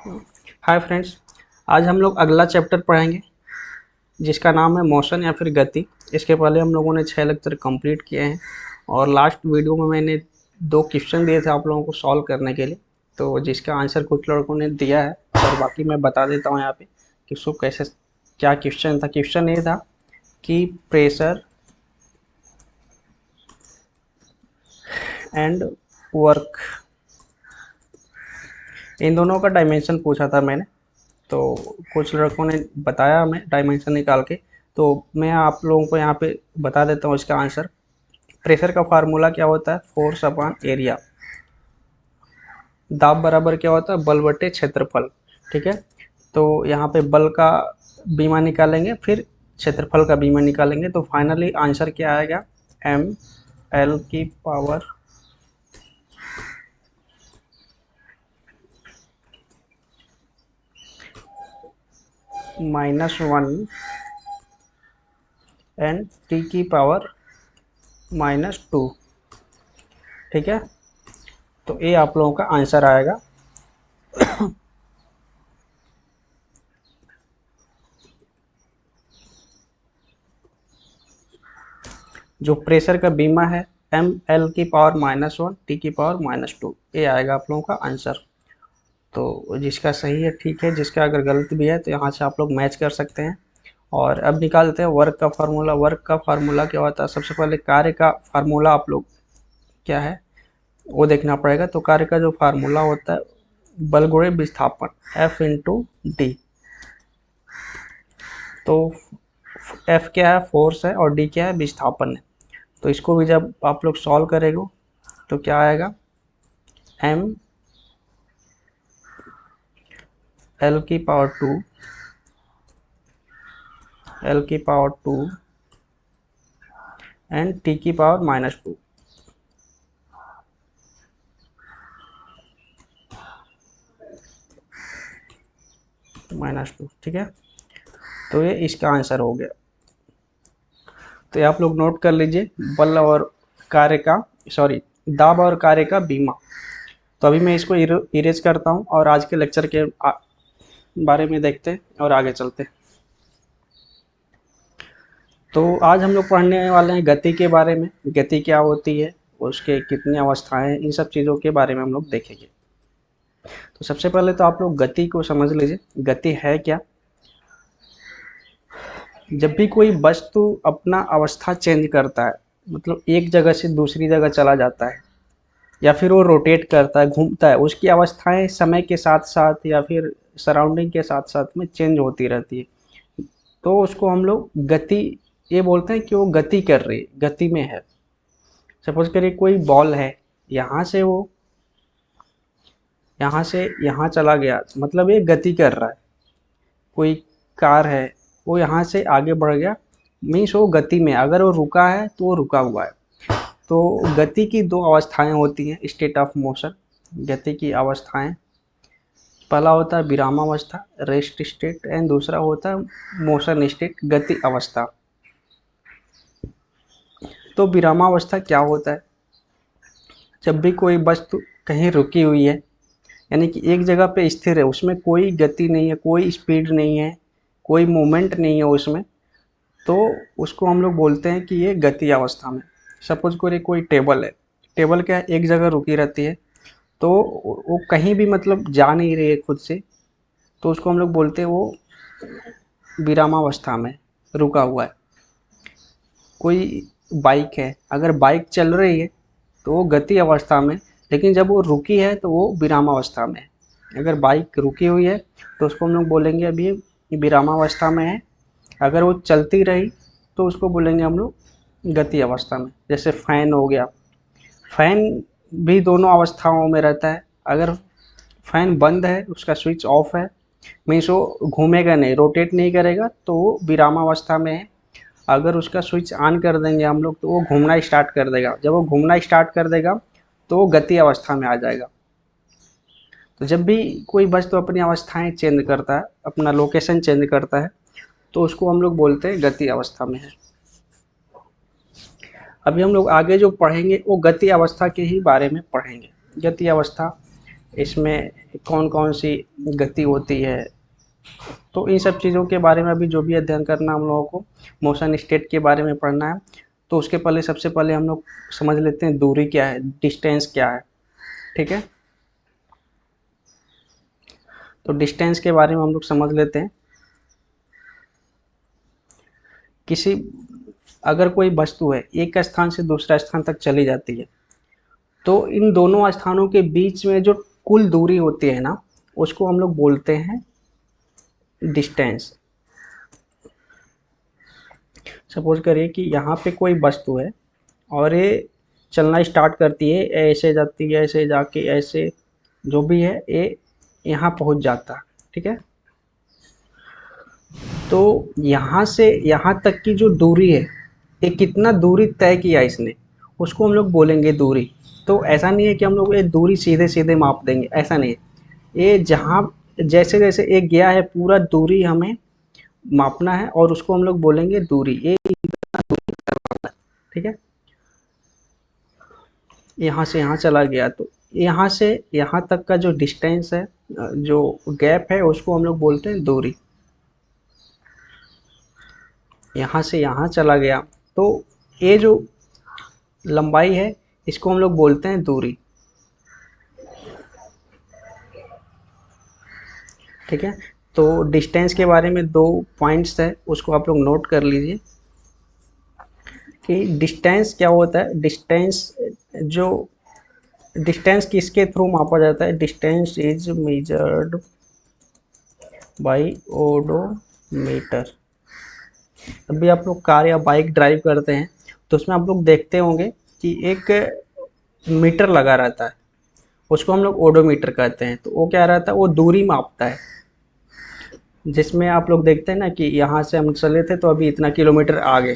Hi friends, आज हम लोग अगला चैप्टर पढ़ेंगे जिसका नाम है मोशन या फिर गति। इसके पहले हम लोगों ने 6 लेक्चर कंप्लीट किए हैं और लास्ट वीडियो में मैंने 2 क्वेश्चन दिए थे आप लोगों को सॉल्व करने के लिए, तो जिसका आंसर कुछ लड़कों ने दिया है और बाकी मैं बता देता हूँ यहाँ पे कि उसको कैसे क्या क्वेश्चन था। क्वेश्चन ये था कि प्रेशर एंड वर्क, इन दोनों का डायमेंशन पूछा था मैंने। तो कुछ लड़कों ने बताया हमें डायमेंशन निकाल के, तो मैं आप लोगों को यहाँ पे बता देता हूँ इसका आंसर। प्रेशर का फार्मूला क्या होता है? Force upon area. दाब बराबर क्या होता है? बल बटे क्षेत्रफल। ठीक है, तो यहाँ पे बल का बीमा निकालेंगे, फिर क्षेत्रफल का बीमा निकालेंगे, तो फाइनली आंसर क्या आएगा? एम एल की पावर -1 एंड टी की पावर -2। ठीक है, तो ये आप लोगों का आंसर आएगा। जो प्रेशर का बीमा है एम एल की पावर -1 टी की पावर -2, ये आएगा आप लोगों का आंसर। तो जिसका सही है ठीक है, जिसका अगर गलत भी है तो यहाँ से आप लोग मैच कर सकते हैं। और अब निकालते हैं वर्क का फार्मूला। वर्क का फार्मूला क्या होता है? सबसे पहले कार्य का फार्मूला आप लोग क्या है वो देखना पड़ेगा। तो कार्य का जो फार्मूला होता है बल गुणे विस्थापन, F इंटू डी। तो F क्या है? फोर्स है, और D क्या है? विस्थापन है। तो इसको भी जब आप लोग सॉल्व करेंगे तो क्या आएगा? एम एल की पावर 2 एल की पावर 2 एंड टी की पावर -2। -2, ठीक है, तो ये इसका आंसर हो गया। तो ये आप लोग नोट कर लीजिए, बल और कार्य का, सॉरी, दाब और कार्य का बीमा। तो अभी मैं इसको इरेज करता हूँ और आज के लेक्चर के बारे में देखते हैं और आगे चलते हैं। तो आज हम लोग पढ़ने वाले हैं गति के बारे में। गति क्या होती है, उसके कितनी अवस्थाएं हैं, इन सब चीज़ों के बारे में हम लोग देखेंगे। तो सबसे पहले तो आप लोग गति को समझ लीजिए, गति है क्या। जब भी कोई वस्तु अपना अवस्था चेंज करता है, मतलब एक जगह से दूसरी जगह चला जाता है या फिर वो रोटेट करता है, घूमता है, उसकी अवस्थाएं समय के साथ साथ या फिर सराउंडिंग के साथ साथ में चेंज होती रहती है, तो उसको हम लोग गति ये बोलते हैं कि वो गति कर रही है, गति में है। सपोज करिए कोई बॉल है, यहाँ से वो यहाँ से यहाँ चला गया, मतलब ये गति कर रहा है। कोई कार है, वो यहाँ से आगे बढ़ गया, मीन्स वो गति में। अगर वो रुका है तो वो रुका हुआ है। तो गति की 2 अवस्थाएं होती हैं, स्टेट ऑफ मोशन। गति की अवस्थाएं, पहला होता है विरामावस्था, रेस्ट स्टेट, एंड दूसरा होता है मोशन स्टेट, गति अवस्था। तो विरामावस्था क्या होता है? जब भी कोई वस्तु कहीं रुकी हुई है, यानी कि एक जगह पे स्थिर है, उसमें कोई गति नहीं है, कोई स्पीड नहीं है, कोई मूवमेंट नहीं है उसमें, तो उसको हम लोग बोलते हैं कि ये गति अवस्था में। सपोज करिए कोई टेबल है, टेबल क्या है, एक जगह रुकी रहती है, तो वो कहीं भी मतलब जा नहीं रही है खुद से, तो उसको हम लोग बोलते हैं वो विरामावस्था में रुका हुआ है। कोई बाइक है, अगर बाइक चल रही है तो वो गति अवस्था में, लेकिन जब वो रुकी है तो वो विरामावस्था में है। अगर बाइक रुकी हुई है तो उसको हम लोग बोलेंगे अभी विरामावस्था में है। अगर वो चलती रही तो उसको बोलेंगे हम लोग गति अवस्था में। जैसे फैन हो गया, फैन भी दोनों अवस्थाओं में रहता है। अगर फैन बंद है, उसका स्विच ऑफ है, मीन्स वो घूमेगा नहीं, रोटेट नहीं करेगा, तो वो विरामावस्था में है। अगर उसका स्विच ऑन कर देंगे हम लोग तो वो घूमना स्टार्ट कर देगा। जब वो घूमना स्टार्ट कर देगा तो वो गति अवस्था में आ जाएगा। तो जब भी कोई वस्तु अपनी अवस्थाएं चेंज करता है, अपना लोकेशन चेंज करता है, तो उसको हम लोग बोलते हैं गति अवस्था में है। अभी हम लोग आगे जो पढ़ेंगे वो गति अवस्था के ही बारे में पढ़ेंगे। गति अवस्था इसमें कौन कौन सी गति होती है। तो इन सब चीज़ों के बारे में अभी जो भी अध्ययन करना हम लोगों को, मोशन स्टेट के बारे में पढ़ना है। तो उसके पहले सबसे पहले हम लोग समझ लेते हैं दूरी क्या है, डिस्टेंस क्या है। ठीक है, तो डिस्टेंस के बारे में हम लोग समझ लेते हैं। किसी अगर कोई वस्तु है एक स्थान से दूसरा स्थान तक चली जाती है, तो इन दोनों स्थानों के बीच में जो कुल दूरी होती है ना, उसको हम लोग बोलते हैं डिस्टेंस। सपोज करिए कि यहाँ पे कोई वस्तु है और ये चलना स्टार्ट करती है, ऐसे जाती है, ऐसे जाके ऐसे जो भी है ये यहाँ पहुँच जाता है। ठीक है, तो यहाँ से यहाँ तक की जो दूरी है, ये कितना दूरी तय किया इसने, उसको हम लोग बोलेंगे दूरी। तो ऐसा नहीं है कि हम लोग ये दूरी सीधे सीधे माप देंगे, ऐसा नहीं है। ये जहाँ जैसे जैसे एक गया है पूरा दूरी हमें मापना है और उसको हम लोग बोलेंगे दूरी। ये ठीक है, यहाँ से यहाँ चला गया तो यहाँ से यहाँ तक का जो डिस्टेंस है, जो गैप है, उसको हम लोग बोलते हैं दूरी। यहाँ से यहाँ चला गया तो ये जो लंबाई है इसको हम लोग बोलते हैं दूरी। ठीक है, तो डिस्टेंस के बारे में दो पॉइंट्स है, उसको आप लोग नोट कर लीजिए कि डिस्टेंस क्या होता है। डिस्टेंस किसके थ्रू मापा जाता है, distance is measured by odometer. अभी आप लोग कार या बाइक ड्राइव करते हैं तो उसमें आप लोग देखते होंगे कि एक मीटर लगा रहता है, उसको हम लोग ओडोमीटर कहते हैं। तो वो क्या रहता है, वो दूरी मापता है। जिसमें आप लोग देखते हैं ना कि यहाँ से हम चले थे तो अभी इतना किलोमीटर आगे,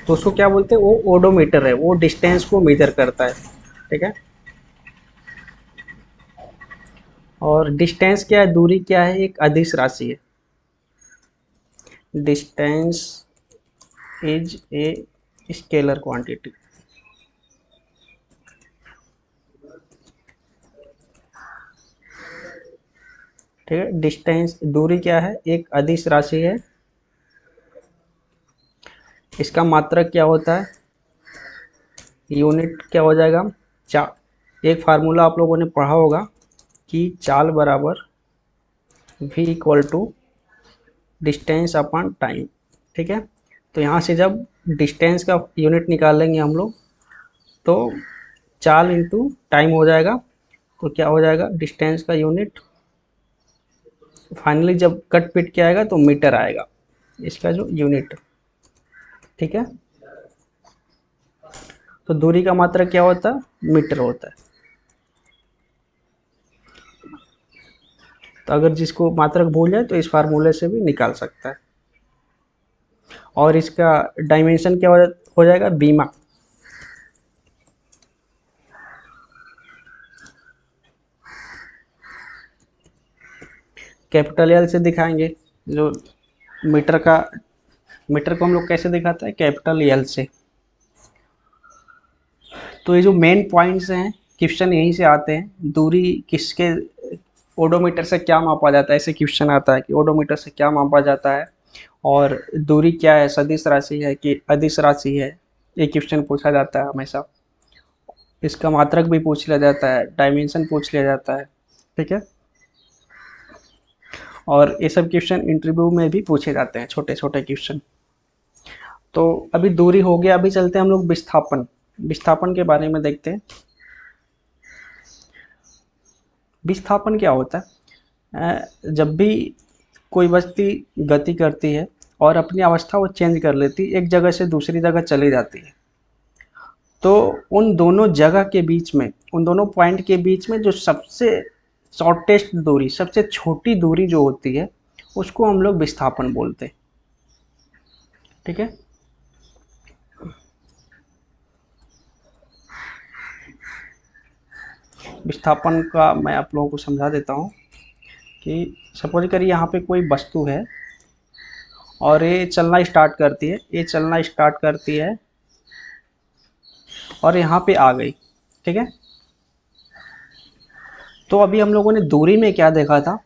तो उसको क्या बोलते हैं, वो ओडोमीटर है, वो डिस्टेंस को मेजर करता है। ठीक है, और डिस्टेंस क्या है, दूरी क्या है, एक अदिश राशि है। Distance is a scalar quantity. ठीक है, डिस्टेंस दूरी क्या है, एक अदिश राशि है। इसका मात्रक क्या होता है, यूनिट क्या हो जाएगा, चा एक फार्मूला आप लोगों ने पढ़ा होगा कि चाल बराबर v equal to distance upon time. ठीक है, तो यहाँ से जब डिस्टेंस का यूनिट निकालेंगे हम लोग तो चाल इंटू टाइम हो जाएगा। तो क्या हो जाएगा, डिस्टेंस का यूनिट फाइनली जब कट पिट के आएगा तो मीटर आएगा इसका जो यूनिट। ठीक है, तो दूरी का मात्रक क्या होता है, मीटर होता है। तो अगर जिसको मात्रक भूल जाए तो इस फार्मूले से भी निकाल सकता है। और इसका डायमेंशन क्या हो जाएगा, बीमा। कैपिटल एल से दिखाएंगे। जो मीटर का मीटर को हम लोग कैसे दिखाते हैं, कैपिटल एल से। तो ये जो मेन पॉइंट्स हैं, क्वेश्चन यहीं से आते हैं। दूरी किसके, ओडोमीटर से क्या मापा जाता है, ऐसे क्वेश्चन आता है कि ओडोमीटर से क्या मापा जाता है, और दूरी क्या है, सदिश राशि है कि अदिश राशि है, ये क्वेश्चन पूछा जाता है हमेशा। इसका मात्रक भी पूछ लिया जाता है, डायमेंशन पूछ लिया जाता है। ठीक है, और ये सब क्वेश्चन इंटरव्यू में भी पूछे जाते हैं, छोटे छोटे क्वेश्चन। तो अभी दूरी हो गया, अभी चलते हैं हम लोग विस्थापन। विस्थापन के बारे में देखते हैं। विस्थापन क्या होता है, जब भी कोई वस्तु गति करती है और अपनी अवस्था वो चेंज कर लेती है, एक जगह से दूसरी जगह चली जाती है, तो उन दोनों जगह के बीच में, उन दोनों पॉइंट के बीच में जो सबसे शॉर्टेस्ट दूरी, सबसे छोटी दूरी जो होती है, उसको हम लोग विस्थापन बोलते हैं। ठीक है, विस्थापन का मैं आप लोगों को समझा देता हूँ कि सपोज करिए यहाँ पे कोई वस्तु है और ये चलना स्टार्ट करती है, ये चलना स्टार्ट करती है और यहाँ पे आ गई। ठीक है, तो अभी हम लोगों ने दूरी में क्या देखा था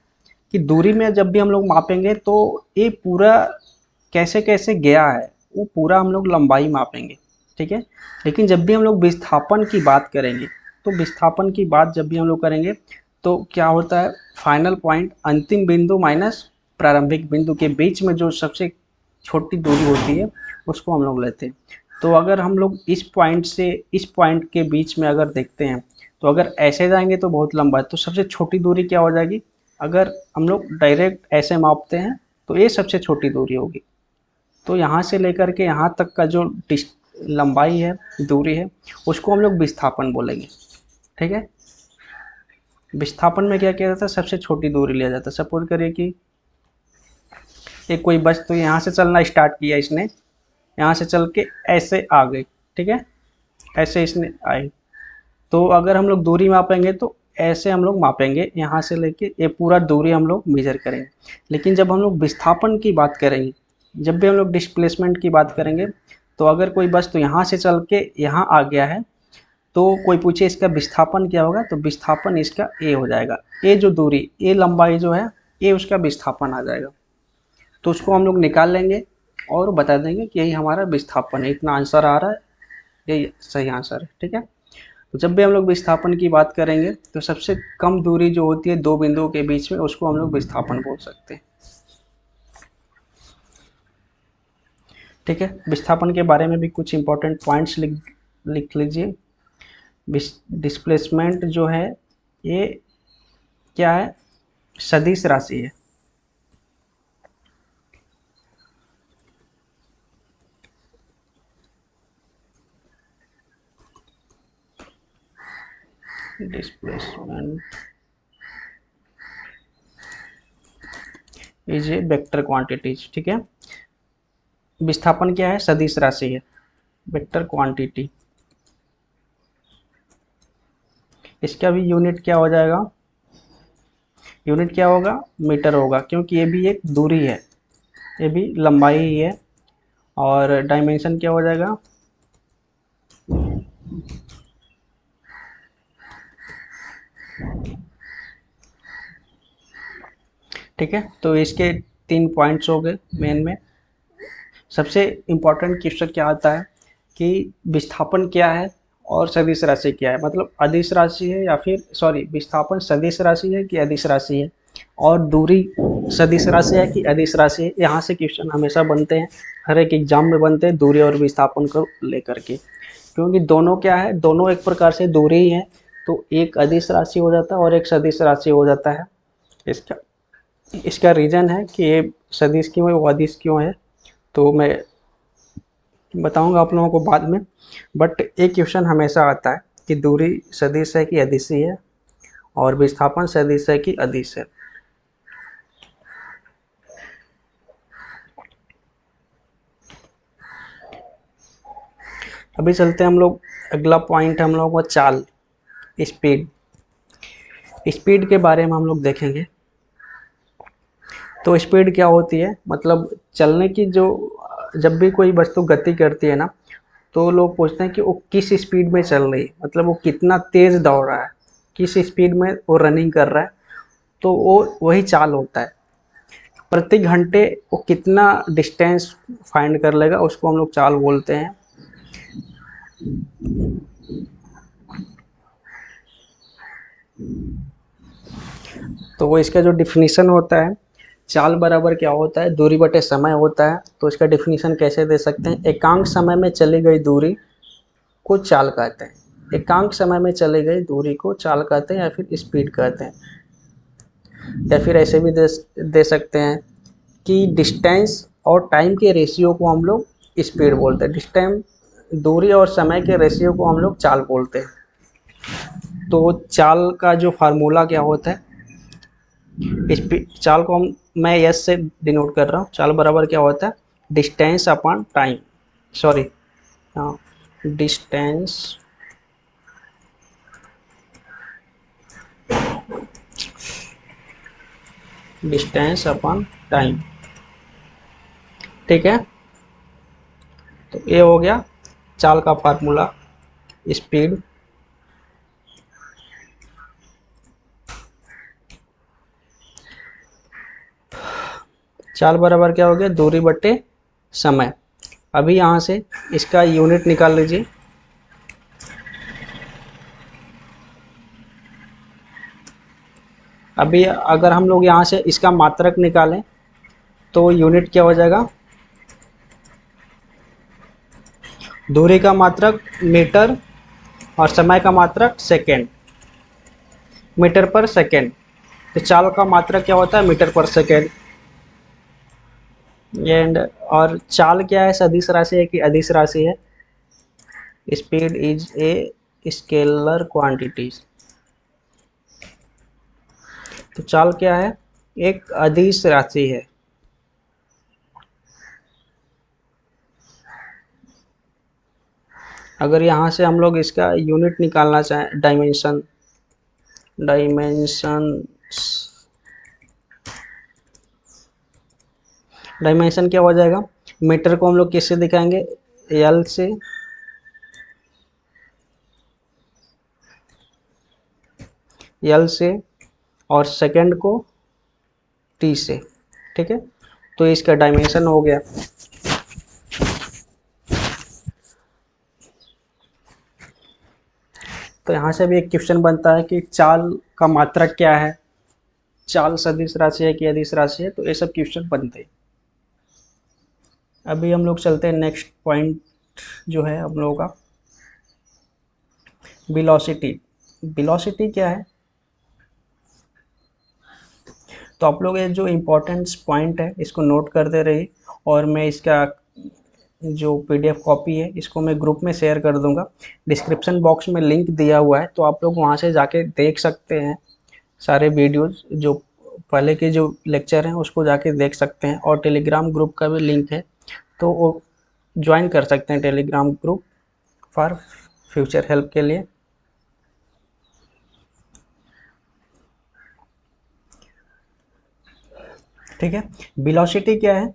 कि दूरी में जब भी हम लोग मापेंगे तो ये पूरा कैसे कैसे गया है वो पूरा हम लोग लंबाई मापेंगे, ठीक है। लेकिन जब भी हम लोग विस्थापन की बात करेंगे तो विस्थापन की बात जब भी हम लोग करेंगे तो क्या होता है, फाइनल पॉइंट अंतिम बिंदु माइनस प्रारंभिक बिंदु के बीच में जो सबसे छोटी दूरी होती है उसको हम लोग लेते हैं। तो अगर हम लोग इस पॉइंट से इस पॉइंट के बीच में अगर देखते हैं तो अगर ऐसे जाएंगे तो बहुत लंबा है, तो सबसे छोटी दूरी क्या हो जाएगी, अगर हम लोग डायरेक्ट ऐसे मापते हैं तो ये सबसे छोटी दूरी होगी। तो यहाँ से लेकर के यहाँ तक का जो लंबाई है, दूरी है, उसको हम लोग विस्थापन बोलेंगे, ठीक है। विस्थापन में क्या किया जाता है, सबसे छोटी दूरी लिया जाता है। सपोज करिए कि एक कोई वस्तु यहाँ से चलना स्टार्ट किया इसने, यहाँ से चल के ऐसे आ गई, ठीक है, ऐसे इसने आई। तो अगर हम लोग दूरी मापेंगे तो ऐसे हम लोग मापेंगे, यहाँ से लेके ये पूरा दूरी हम लोग मेजर करेंगे। लेकिन जब हम लोग विस्थापन की बात करेंगे, जब भी हम लोग डिस्प्लेसमेंट की बात करेंगे, तो अगर कोई वस्तु यहाँ से चल के यहाँ आ गया है तो कोई पूछे इसका विस्थापन क्या होगा, तो विस्थापन इसका ए हो जाएगा। ए जो दूरी, ए लंबाई जो है, ये उसका विस्थापन आ जाएगा। तो उसको हम लोग निकाल लेंगे और बता देंगे कि यही हमारा विस्थापन है, इतना आंसर आ रहा है, यही सही आंसर है, ठीक है। तो जब भी हम लोग विस्थापन की बात करेंगे तो सबसे कम दूरी जो होती है दो बिंदुओं के बीच में, उसको हम लोग विस्थापन बोल सकते हैं, ठीक है। विस्थापन के बारे में भी कुछ इंपॉर्टेंट पॉइंट्स लिख लीजिए। डिस्प्लेसमेंट जो है ये क्या है, सदिश राशि है। Displacement is a vector quantities, ठीक है। विस्थापन क्या है, सदिश राशि है, वेक्टर क्वांटिटी। इसका भी यूनिट क्या हो जाएगा, यूनिट क्या होगा, मीटर होगा, क्योंकि ये भी एक दूरी है, ये भी लंबाई ही है। और डायमेंशन क्या हो जाएगा, ठीक है। तो इसके 3 पॉइंट्स हो गए मेन में। सबसे इम्पोर्टेंट क्वेश्चन क्या आता है कि विस्थापन क्या है और सदिश राशि क्या है, मतलब अदिश राशि है या फिर विस्थापन सदिश राशि है कि अदिश राशि है, और दूरी सदिश राशि है कि अदिश राशि है। यहाँ से क्वेश्चन हमेशा बनते हैं, हर एक एग्जाम में बनते हैं दूरी और विस्थापन को लेकर के, क्योंकि दोनों क्या है, दोनों एक प्रकार से दूरी ही है। तो एक अदिश राशि हो जाता है और एक सदिश राशि हो जाता है। इसका इसका रीज़न है कि ये सदिश क्यों है, वो अदिश क्यों है, तो मैं बताऊंगा आप लोगों को बाद में। बट एक क्वेश्चन हमेशा आता है कि दूरी सदिश है कि अदिशी है, और विस्थापन सदिश है कि अदिश है। अभी चलते हैं हम लोग, अगला पॉइंट हम लोगों का चाल, स्पीड। स्पीड के बारे में हम लोग देखेंगे। तो स्पीड क्या होती है, मतलब चलने की जो, जब भी कोई वस्तु गति करती है ना, तो लोग पूछते हैं कि वो किस स्पीड में चल रही है, मतलब वो कितना तेज दौड़ रहा है, किस स्पीड में वो रनिंग कर रहा है, तो वो वही चाल होता है। प्रति घंटे वो कितना डिस्टेंस फाइंड कर लेगा, उसको हम लोग चाल बोलते हैं। तो वो इसका जो डिफिनीशन होता है, चाल बराबर क्या होता है, दूरी बटे समय होता है। तो इसका डिफिनीशन कैसे दे सकते हैं, एकांक समय में चली गई दूरी को चाल कहते हैं। एकांक समय में चली गई दूरी को चाल कहते हैं या फिर स्पीड कहते हैं। या फिर ऐसे भी दे सकते हैं कि डिस्टेंस और टाइम के रेशियो को हम लोग स्पीड बोलते हैं, डिस्टेंस दूरी और समय के रेशियो को हम लोग चाल बोलते हैं। तो चाल का जो फार्मूला क्या होता है, चाल को मैं एस से डिनोट कर रहा हूँ। चाल बराबर क्या होता है, डिस्टेंस अपॉन टाइम, सॉरी हाँ, डिस्टेंस डिस्टेंस अपॉन टाइम, ठीक है। तो ये हो गया चाल का फार्मूला, स्पीड। चाल बराबर क्या हो गया, दूरी बटे समय। अभी यहाँ से इसका यूनिट निकाल लीजिए। अभी अगर हम लोग यहाँ से इसका मात्रक निकालें तो यूनिट क्या हो जाएगा, दूरी का मात्रक मीटर और समय का मात्रक सेकेंड, मीटर पर सेकेंड। तो चाल का मात्रक क्या होता है, मीटर पर सेकेंड। एंड और चाल क्या है, सदिश राशि है कि अदिश राशि है। Speed is a scalar quantity. तो चाल क्या है, एक अदिश राशि है। अगर यहाँ से हम लोग इसका यूनिट निकालना चाहें, डायमेंशन, डायमेंशन क्या हो जाएगा, मीटर को हम लोग किससे दिखाएंगे, एल से, एल से, और सेकंड को टी से। ठीक है, तो इसका डायमेंशन हो गया। तो यहाँ से भी एक क्वेश्चन बनता है कि चाल का मात्रक क्या है, चाल सदिश राशि है कि अदिश राशि है, तो ये सब क्वेश्चन बनते हैं। अभी हम लोग चलते हैं नेक्स्ट पॉइंट जो है हम लोगों का, वेलोसिटी। वेलोसिटी क्या है, तो आप लोग ये जो इम्पोर्टेंट पॉइंट है इसको नोट करते रहिए, और मैं इसका जो पीडीएफ कॉपी है इसको मैं ग्रुप में शेयर कर दूंगा। डिस्क्रिप्शन बॉक्स में लिंक दिया हुआ है, तो आप लोग वहाँ से जाके देख सकते हैं सारे वीडियोस, जो पहले के जो लेक्चर हैं उसको जाके देख सकते हैं। और टेलीग्राम ग्रुप का भी लिंक है, तो वो ज्वाइन कर सकते हैं Telegram group for future help के लिए। ठीक है, वेलोसिटी क्या है,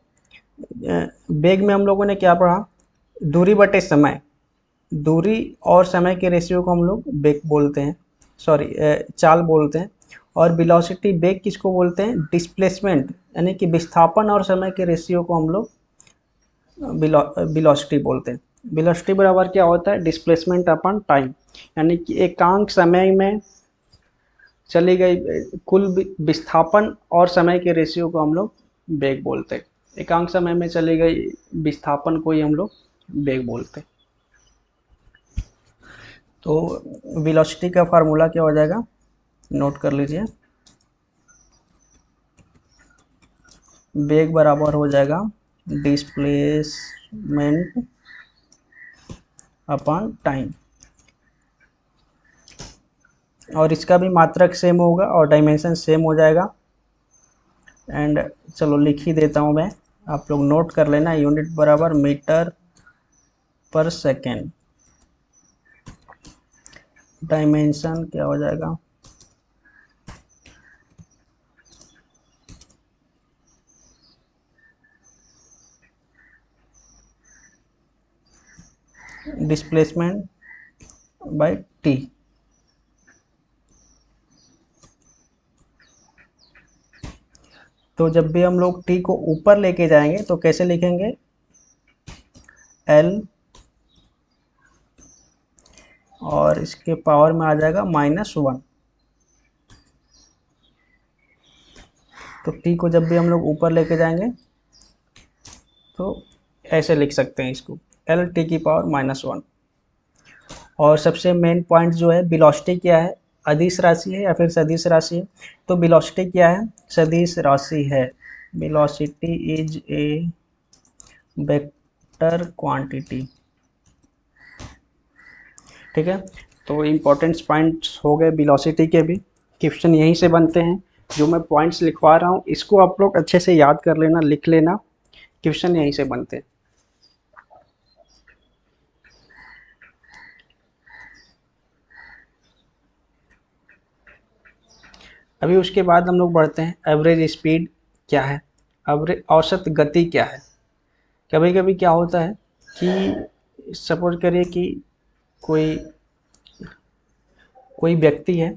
वेग में हम लोगों ने क्या पढ़ा, दूरी बटे समय। दूरी और समय के रेशियो को हम लोग वेग बोलते हैं, सॉरी चाल बोलते हैं। और वेलोसिटी, वेग किसको बोलते हैं, डिस्प्लेसमेंट, यानी कि विस्थापन और समय के रेशियो को हम लोग वेलोसिटी बोलते हैं। वेलोसिटी बराबर क्या होता है, डिस्प्लेसमेंट अपन टाइम, यानी कि एकांक समय में चली गई कुल विस्थापन और समय के रेशियो को हम लोग वेग बोलते हैं। एकांक समय में चली गई विस्थापन को ही हम लोग वेग बोलते हैं। तो वेलोसिटी का फार्मूला क्या हो जाएगा, नोट कर लीजिए। वेग बराबर हो जाएगा डिस्प्लेसमेंट अपॉन टाइम, और इसका भी मात्रक सेम होगा और डायमेंशन सेम हो जाएगा। एंड चलो लिख ही देता हूँ मैं, आप लोग नोट कर लेना। यूनिट बराबर मीटर पर सेकेंड, डायमेंशन क्या हो जाएगा, डिस्प्लेसमेंट बाय टी। तो जब भी हम लोग टी को ऊपर लेके जाएंगे तो कैसे लिखेंगे, एल, और इसके पावर में आ जाएगा -1। तो टी को जब भी हम लोग ऊपर लेके जाएंगे तो ऐसे लिख सकते हैं इसको, एल टी की पावर -1। और सबसे मेन पॉइंट जो है, वेलोसिटी क्या है, अदिश राशि है या फिर सदिश राशि है। तो वेलोसिटी क्या है, सदिश राशि है। Velocity is a vector quantity. ठीक है, तो इम्पोर्टेंट पॉइंट्स हो गए वेलोसिटी के भी, क्वेश्चन यहीं से बनते हैं। जो मैं पॉइंट्स लिखवा रहा हूँ इसको आप लोग अच्छे से याद कर लेना, लिख लेना, क्वेश्चन यहीं से बनते हैं। अभी उसके बाद हम लोग बढ़ते हैं, एवरेज स्पीड क्या है, एवरेज औसत गति क्या है। कभी कभी क्या होता है कि सपोज करिए कि कोई कोई व्यक्ति है,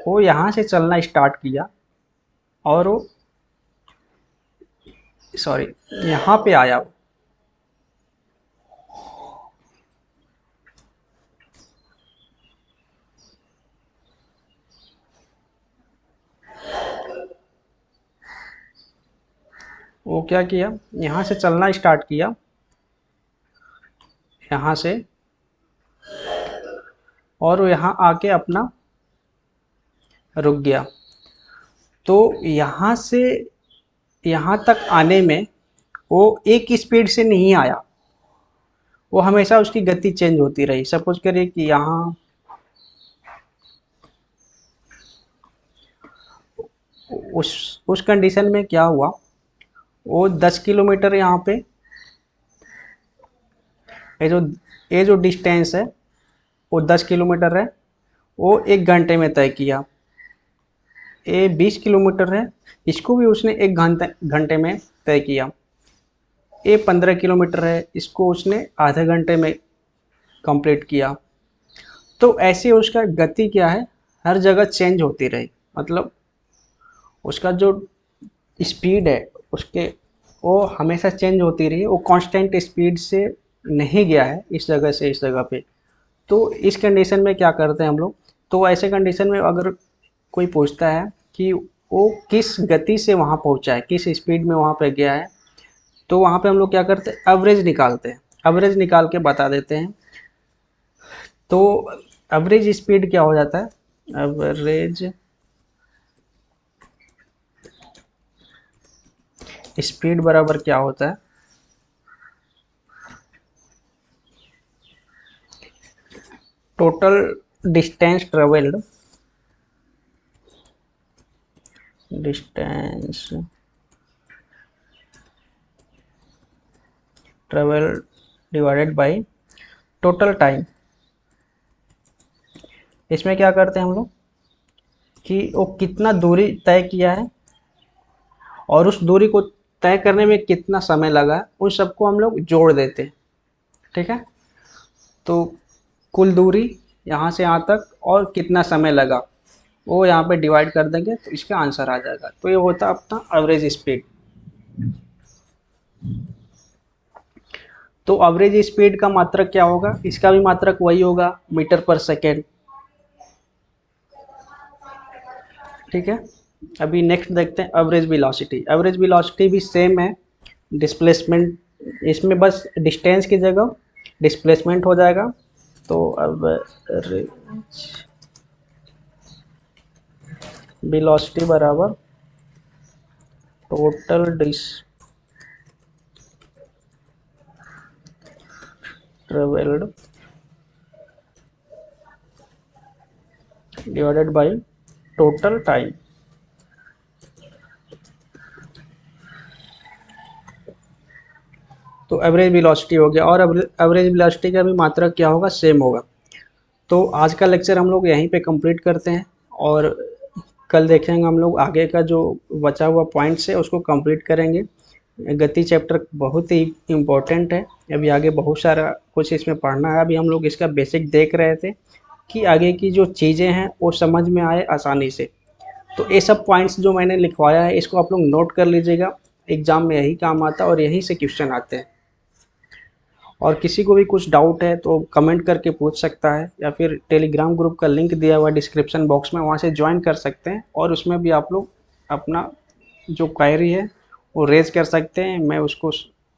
वो यहाँ से चलना स्टार्ट किया और वो सॉरी, यहाँ पे आया वो क्या किया, यहाँ से चलना स्टार्ट किया, यहाँ से, और वो यहाँ आके अपना रुक गया। तो यहाँ से यहाँ तक आने में वो एक स्पीड से नहीं आया, वो हमेशा उसकी गति चेंज होती रही। सपोज करिए कि यहाँ उस कंडीशन में क्या हुआ, वो 10 किलोमीटर यहाँ पे, ये जो ये जो डिस्टेंस है वो 10 किलोमीटर है, वो 1 घंटे में तय किया। ये 20 किलोमीटर है, इसको भी उसने 1 घंटे में तय किया। ये 15 किलोमीटर है, इसको उसने आधे घंटे में कंप्लीट किया। तो ऐसे उसका गति क्या है, हर जगह चेंज होती रही। मतलब उसका जो स्पीड है उसके, वो हमेशा चेंज होती रही, वो कांस्टेंट स्पीड से नहीं गया है इस जगह से इस जगह पे। तो इस कंडीशन में क्या करते हैं हम लोग, तो ऐसे कंडीशन में अगर कोई पूछता है कि वो किस गति से वहाँ पहुँचा है, किस स्पीड में वहाँ पे गया है, तो वहाँ पे हम लोग क्या करते हैं, एवरेज निकालते हैं। एवरेज निकाल के बता देते हैं। तो एवरेज स्पीड क्या हो जाता है, एवरेज स्पीड बराबर क्या होता है, total distance travelled, distance travel divided by total time. इसमें क्या करते हैं हम लोग कि वो कितना दूरी तय किया है और उस दूरी को तय करने में कितना समय लगा, उन सबको हम लोग जोड़ देते हैं। ठीक है, तो कुल दूरी यहाँ से यहाँ तक और कितना समय लगा, वो यहाँ पे डिवाइड कर देंगे तो इसका आंसर आ जाएगा। तो ये होता है अपना एवरेज स्पीड। तो एवरेज स्पीड का मात्रक क्या होगा, इसका भी मात्रक वही होगा, मीटर पर सेकेंड। ठीक है, अभी नेक्स्ट देखते हैं एवरेज वेलोसिटी। एवरेज वेलोसिटी भी सेम है, डिस्प्लेसमेंट, इसमें बस डिस्टेंस की जगह डिस्प्लेसमेंट हो जाएगा। तो एवरेज वेलोसिटी बराबर total travelled divided by total time. तो एवरेज वेलोसिटी हो गया, और एवरेज वेलोसिटी का भी मात्रक क्या होगा, सेम होगा। तो आज का लेक्चर हम लोग यहीं पे कंप्लीट करते हैं, और कल देखेंगे हम लोग आगे का जो बचा हुआ पॉइंट्स है उसको कंप्लीट करेंगे। गति चैप्टर बहुत ही इम्पोर्टेंट है, अभी आगे बहुत सारा कुछ इसमें पढ़ना है। अभी हम लोग इसका बेसिक देख रहे थे कि आगे की जो चीज़ें हैं वो समझ में आए आसानी से। तो ये सब पॉइंट्स जो मैंने लिखवाया है इसको आप लोग नोट कर लीजिएगा, एग्ज़ाम में यही काम आता है और यहीं से क्वेश्चन आते हैं। और किसी को भी कुछ डाउट है तो कमेंट करके पूछ सकता है, या फिर टेलीग्राम ग्रुप का लिंक दिया हुआ डिस्क्रिप्शन बॉक्स में, वहाँ से ज्वाइन कर सकते हैं और उसमें भी आप लोग अपना जो क्वेरी है वो रेज कर सकते हैं। मैं उसको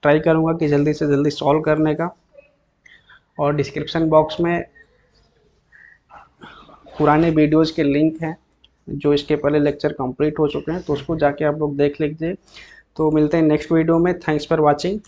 ट्राई करूँगा कि जल्दी से जल्दी सॉल्व करने का। और डिस्क्रिप्शन बॉक्स में पुराने वीडियोज़ के लिंक हैं जो इसके पहले लेक्चर कंप्लीट हो चुके हैं, तो उसको जाके आप लोग देख लीजिए। तो मिलते हैं नेक्स्ट वीडियो में। Thanks for watching.